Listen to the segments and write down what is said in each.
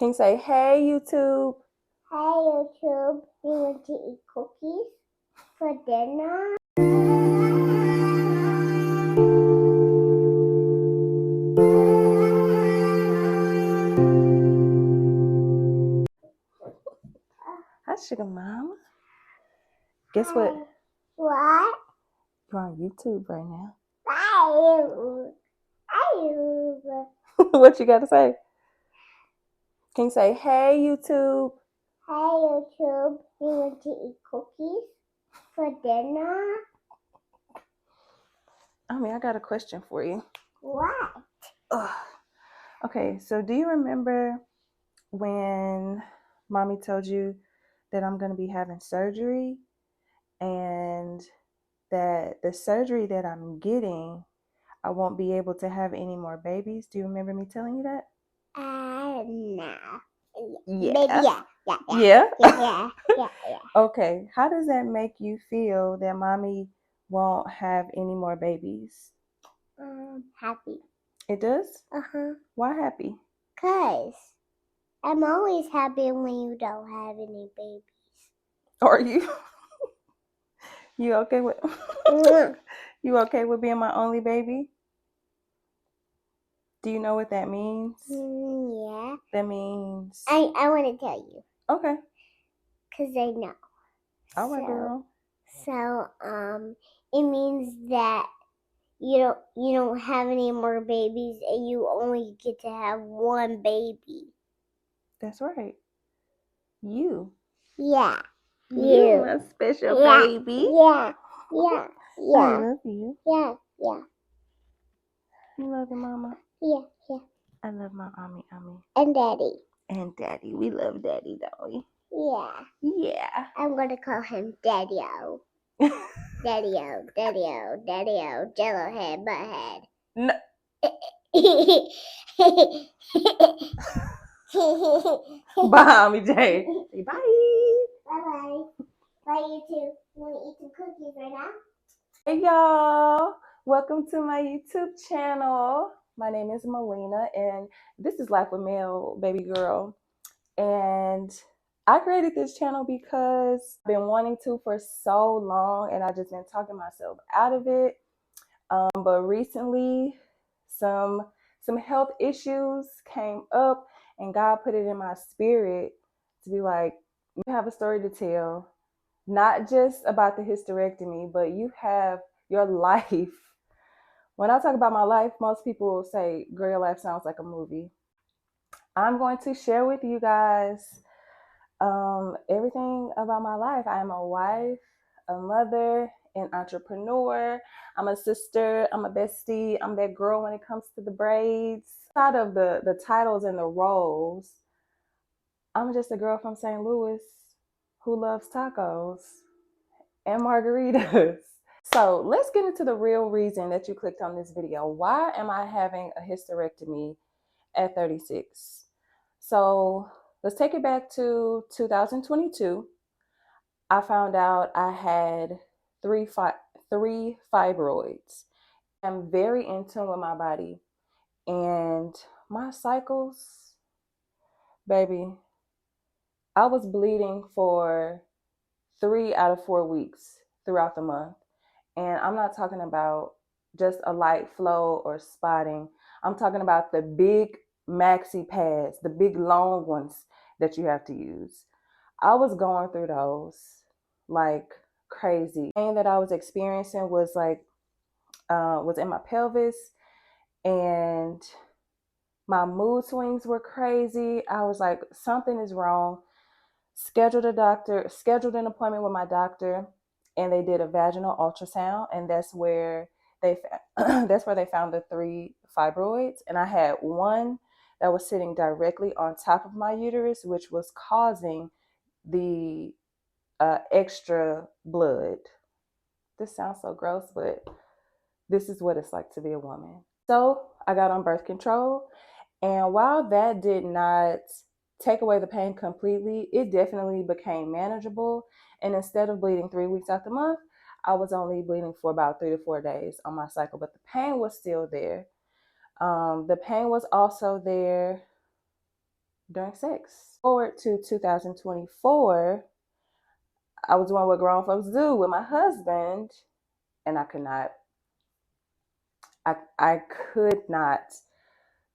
Can you say, hey, YouTube? Hey, YouTube. You want to eat cookies for dinner? Hi, Sugar Mama. Guess what? What? You're on YouTube right now. What you got to say? Can you say, hey, YouTube? Hey, YouTube. You want to eat cookies for dinner? I got a question for you. What? Okay, so do you remember when Mommy told you that I'm going to be having surgery and that the surgery that I'm getting, I won't be able to have any more babies? Do you remember me telling you that? No. Yeah. Yeah. Yeah? Yeah. Okay, how does that make you feel that Mommy won't have any more babies? Happy. It does? Uh-huh. Why happy? 'Cause I'm always happy when you don't have any babies. Are you? You okay with you okay with being my only baby? Do you know what that means? Yeah. That means I want to tell you. okay. 'Cause I know. All right, girl. So it means that you don't have any more babies and you only get to have one baby. That's right. You. Yeah. You, my special baby. Yeah. I love you. Yeah. You love your mama. Yeah. I love my mommy. And daddy. And daddy. We love daddy, don't we? Yeah. Yeah. I'm gonna call him Daddy-O. Daddy-O, Daddy-O, Daddy-O, jello head, butt head. No. Bye, Mommy J. Say bye. Bye-bye. Bye, you too. You want to eat some cookies right now? Hey, y'all. Welcome to my YouTube channel. My name is Melina, and this is Life with Mel, baby girl. And I created this channel because I've been wanting to for so long, and I just been talking myself out of it. But recently, some health issues came up, and God put it in my spirit to be like, you have a story to tell, not just about the hysterectomy, but you have your life. When I talk about my life, most people will say, girl, your life sounds like a movie. I'm going to share with you guys everything about my life. I am a wife, a mother, an entrepreneur. I'm a sister. I'm a bestie. I'm that girl when it comes to the braids. Outside of the titles and the roles, I'm just a girl from St. Louis who loves tacos and margaritas. So let's get into the real reason that you clicked on this video. Why am I having a hysterectomy at 36? So let's take it back to 2022. I found out I had three fibroids. I'm very in tune with my body, and my cycles, baby, I was bleeding for 3 out of 4 weeks throughout the month. And I'm not talking about just a light flow or spotting. I'm talking about the big maxi pads, the big long ones that you have to use. I was going through those like crazy. The pain that I was experiencing was was in my pelvis, and my mood swings were crazy. I was like, something is wrong. Scheduled an appointment with my doctor, and they did a vaginal ultrasound, and that's where they found the 3 fibroids. And I had one that was sitting directly on top of my uterus, which was causing the extra blood. This sounds so gross, but this is what it's like to be a woman. So I got on birth control, and while that did not take away the pain completely, it definitely became manageable. And instead of bleeding 3 weeks out the month, I was only bleeding for about 3 to 4 days on my cycle, but the pain was still there. The pain was also there during sex. Forward to 2024, I was doing what grown folks do with my husband, and I could not. I could not.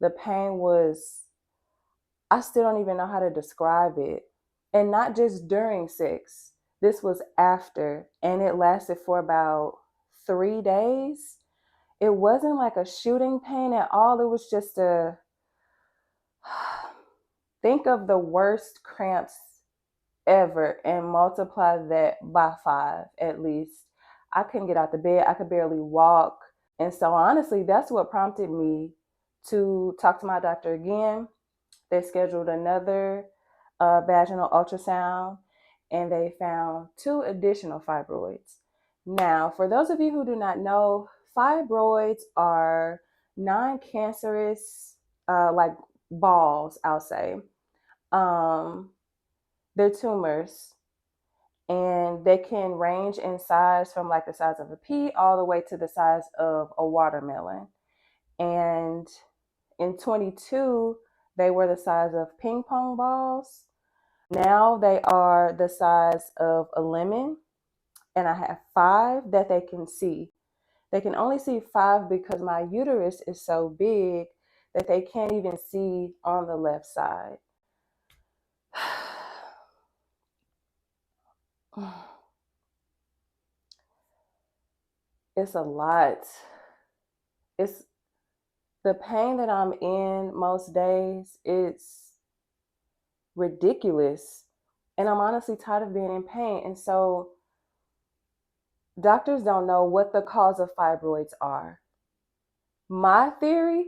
The pain was, I still don't even know how to describe it. And not just during sex, this was after, and it lasted for about 3 days. It wasn't like a shooting pain at all. It was just a, think of the worst cramps ever and multiply that by 5 at least. I couldn't get out the bed. I could barely walk. And so, honestly, that's what prompted me to talk to my doctor again. They scheduled another vaginal ultrasound and they found 2 additional fibroids. Now, for those of you who do not know, fibroids are non cancerous, like balls, I'll say. Um, they're tumors and they can range in size from like the size of a pea all the way to the size of a watermelon. And in 22, they were the size of ping pong balls. Now they are the size of a lemon, and I have 5 that they can see. They can only see 5 because my uterus is so big that they can't even see on the left side. It's a lot. It's the pain that I'm in most days. It's ridiculous. And I'm honestly tired of being in pain. And so doctors don't know what the cause of fibroids are. My theory,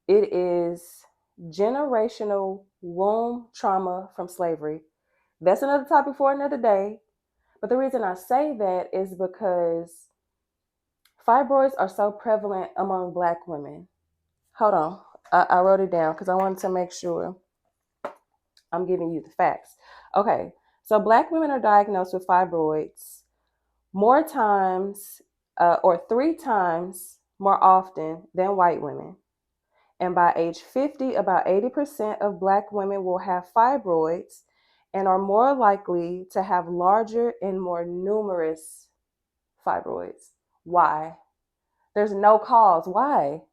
it is generational womb trauma from slavery. That's another topic for another day. But the reason I say that is because fibroids are so prevalent among Black women. Hold on. I wrote it down because I wanted to make sure I'm giving you the facts. Okay. So Black women are diagnosed with fibroids more times or 3 times more often than white women. And by age 50, about 80% of Black women will have fibroids and are more likely to have larger and more numerous fibroids. Why? There's no cause. Why?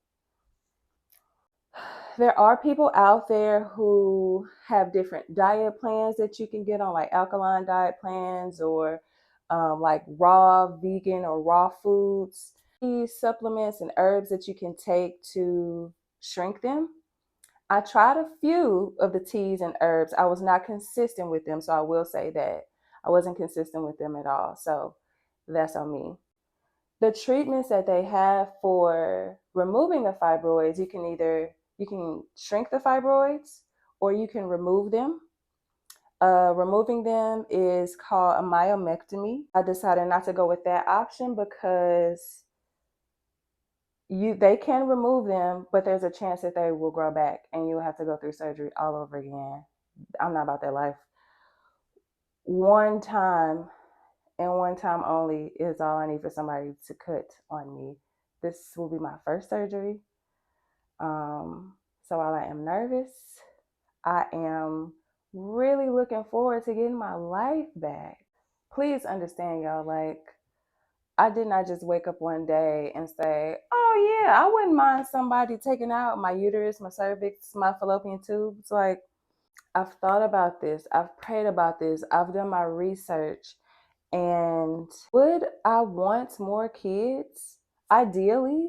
There are people out there who have different diet plans that you can get on, like alkaline diet plans or like raw vegan or raw foods. These supplements and herbs that you can take to shrink them. I tried a few of the teas and herbs. I was not consistent with them, so I will say that I wasn't consistent with them at all. So that's on me. The treatments that they have for removing the fibroids, you can shrink the fibroids or you can remove them. Removing them is called a myomectomy. I decided not to go with that option because they can remove them, but there's a chance that they will grow back and you'll have to go through surgery all over again. I'm not about that life. One time and one time only is all I need for somebody to cut on me. This will be my first surgery. So while I am nervous, I am really looking forward to getting my life back. Please understand, y'all, like, I did not just wake up one day and say, oh, yeah, I wouldn't mind somebody taking out my uterus, my cervix, my fallopian tubes. Like, I've thought about this, I've prayed about this, I've done my research. And would I want more kids? Ideally,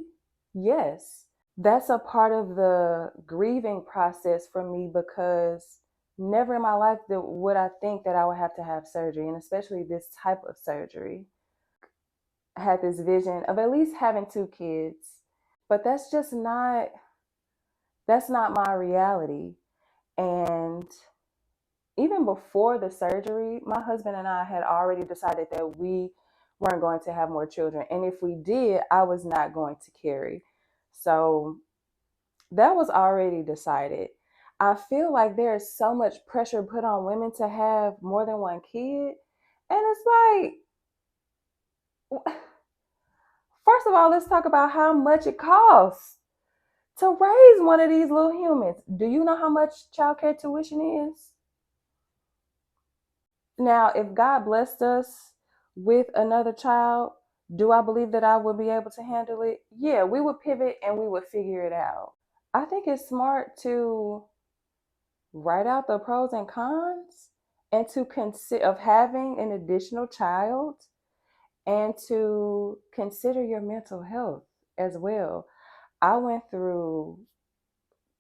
yes. That's a part of the grieving process for me because never in my life would I think that I would have to have surgery, and especially this type of surgery. I had this vision of at least having 2 kids, but that's not my reality. And even before the surgery, my husband and I had already decided that we weren't going to have more children. And if we did, I was not going to carry. So that was already decided. I feel like there is so much pressure put on women to have more than one kid. And it's like, first of all, let's talk about how much it costs to raise one of these little humans. Do you know how much childcare tuition is? Now, if God blessed us with another child, do I believe that I would be able to handle it? Yeah, we would pivot and we would figure it out. I think it's smart to write out the pros and cons and to consider of having an additional child and to consider your mental health as well. I went through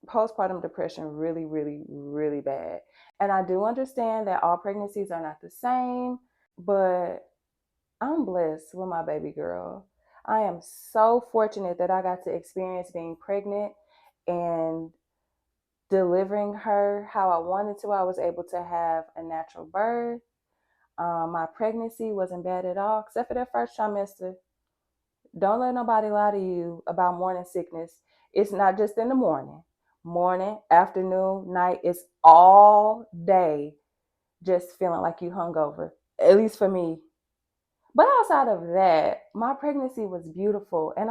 postpartum depression really, really, really bad. And I do understand that all pregnancies are not the same, but I'm blessed with my baby girl. I am so fortunate that I got to experience being pregnant and delivering her how I wanted to. I was able to have a natural birth. My pregnancy wasn't bad at all, except for that first trimester. Don't let nobody lie to you about morning sickness. It's not just in the morning. Morning, afternoon, night, it's all day just feeling like you hungover. At least for me. But outside of that, my pregnancy was beautiful and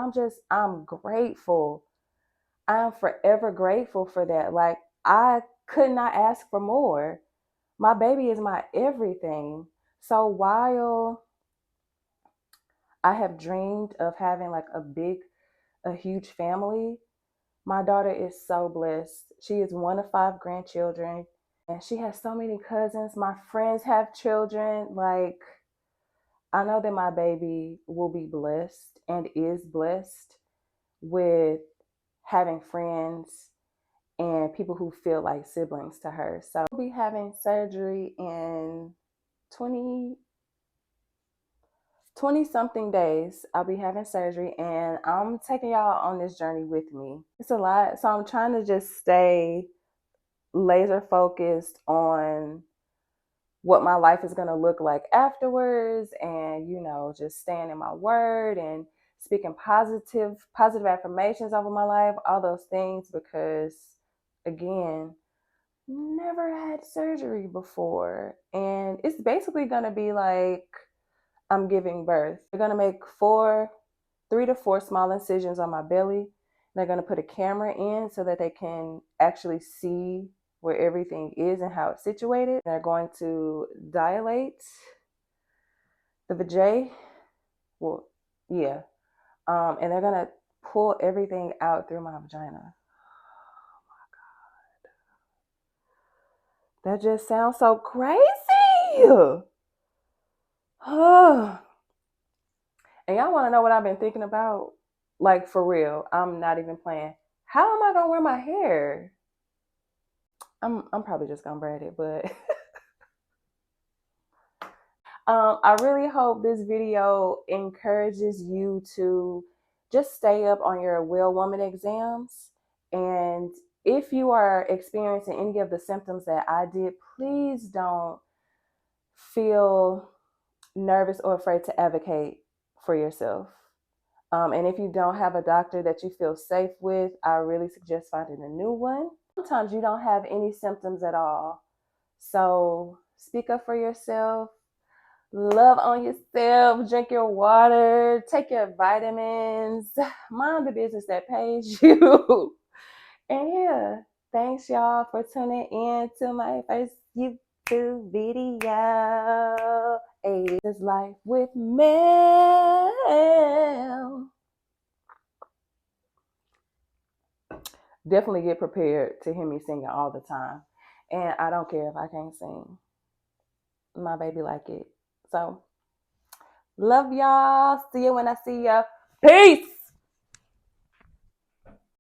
I'm grateful. I'm forever grateful for that. Like I could not ask for more. My baby is my everything. So while I have dreamed of having like a huge family, my daughter is so blessed. She is one of 5 grandchildren and she has so many cousins. My friends have children. Like, I know that my baby will be blessed and is blessed with having friends and people who feel like siblings to her. So I'll be having surgery in 20 something days. I'll be having surgery and I'm taking y'all on this journey with me. It's a lot. So I'm trying to just stay laser focused on what my life is going to look like afterwards and just staying in my word and speaking positive affirmations over my life, all those things, because again, never had surgery before and it's basically going to be like I'm giving birth. They're going to make 3 to 4 small incisions on my belly. They're going to put a camera in so that they can actually see where everything is and how it's situated. They're going to dilate the vajay. Well, yeah. And they're going to pull everything out through my vagina. That just sounds so crazy. And y'all want to know what I've been thinking about? Like, for real, I'm not even playing. How am I gonna wear my hair? I'm probably just gonna braid it, but I really hope this video encourages you to just stay up on your Well Woman exams. And if you are experiencing any of the symptoms that I did, please don't feel nervous or afraid to advocate for yourself. And if you don't have a doctor that you feel safe with, I really suggest finding a new one. Sometimes you don't have any symptoms at all. So speak up for yourself, love on yourself, drink your water, take your vitamins, mind the business that pays you. And yeah, thanks y'all for tuning in to my first YouTube video. Hey, this is Life with Mel. Definitely get prepared to hear me singing all the time. And I don't care if I can't sing. My baby like it. So, love y'all. See you when I see ya. Peace.